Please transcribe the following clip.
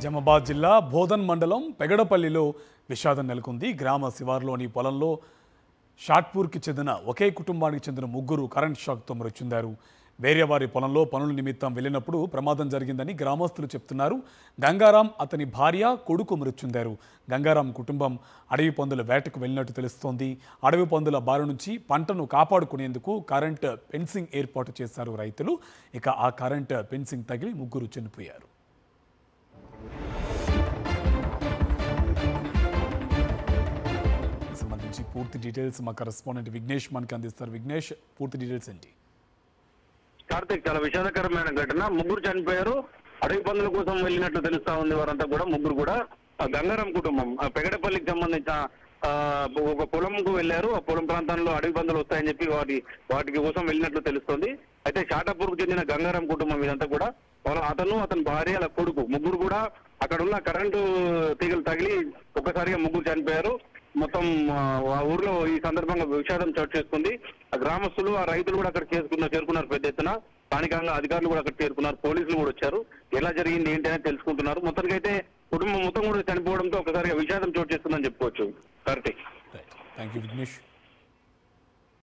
నిజామాబాద్ జిల్లా బోధన్ మండలం పెగడపల్లిలో విషాదం నెలకొంది. గ్రామ శివార్లోని పొలంలో షాట్పూర్కి చెందిన ఒకే కుటుంబానికి చెందిన ముగ్గురు కరెంట్ షాక్తో మృతి చెందారు. వేరే వారి పొలంలో పనుల నిమిత్తం వెళ్ళినప్పుడు ప్రమాదం జరిగిందని గ్రామస్తులు చెప్తున్నారు. గంగారాం, అతని భార్య, కొడుకు మృతి చెందారు. గంగారాం కుటుంబం అడవి పందుల వేటకు వెళ్ళినట్టు తెలుస్తోంది. అడవి పందుల బారి నుంచి పంటను కాపాడుకునేందుకు కరెంట్ ఫెన్సింగ్ ఏర్పాటు చేశారు రైతులు. ఇక ఆ కరెంట్ ఫెన్సింగ్ తగిలి ముగ్గురు చనిపోయారు. సంబంధించి పూర్తి డీటెయిల్స్ మా కరెస్పాండెంట్ విఘ్నేష్ మనకి అందిస్తారు. విఘ్నేష్, పూర్తి డీటెయిల్స్ ఏంటి? కార్తిక్, చాలా విషాదకరమైన ఘటన. ముగ్గురు చనిపోయారు. అడవి పందుల కోసం వెళ్ళినట్లు తెలుస్తా ఉంది. వారంతా కూడా ముగ్గురు కూడా గంగారాం కుటుంబం పెగడపల్లికి సంబంధించిన ఒక పొలంకు వెళ్లారు. ఆ పొలం ప్రాంతంలో అడవి పందులు వస్తాయని చెప్పి వాటికి కోసం వెళ్ళినట్లు తెలుస్తోంది. అయితే షాటాపూర్కు చెందిన గంగారాం కుటుంబం ఇదంతా కూడా అతను, అతని భార్య, అలా కొడుకు ముగ్గురు కూడా అక్కడ ఉన్న కరెంటు తీగలు తగిలి ఒక్కసారిగా ముగ్గురు చనిపోయారు. మొత్తం ఆ ఊర్లో ఈ సందర్భంగా విషాదం చోటు చేసుకుంది. ఆ గ్రామస్తులు, ఆ రైతులు కూడా అక్కడ చేరుకున్నారు పెద్ద ఎత్తున. స్థానికంగా అధికారులు కూడా అక్కడ చేరుకున్నారు. పోలీసులు కూడా వచ్చారు. ఎలా జరిగింది ఏంటి అనేది తెలుసుకుంటున్నారు. మొత్తానికి అయితే కుటుంబం మొత్తం కూడా చనిపోవడంతో ఒకసారిగా విషాదం చోటు చేస్తుందని చెప్పుకోవచ్చు. Karthik, thank you Vignesh.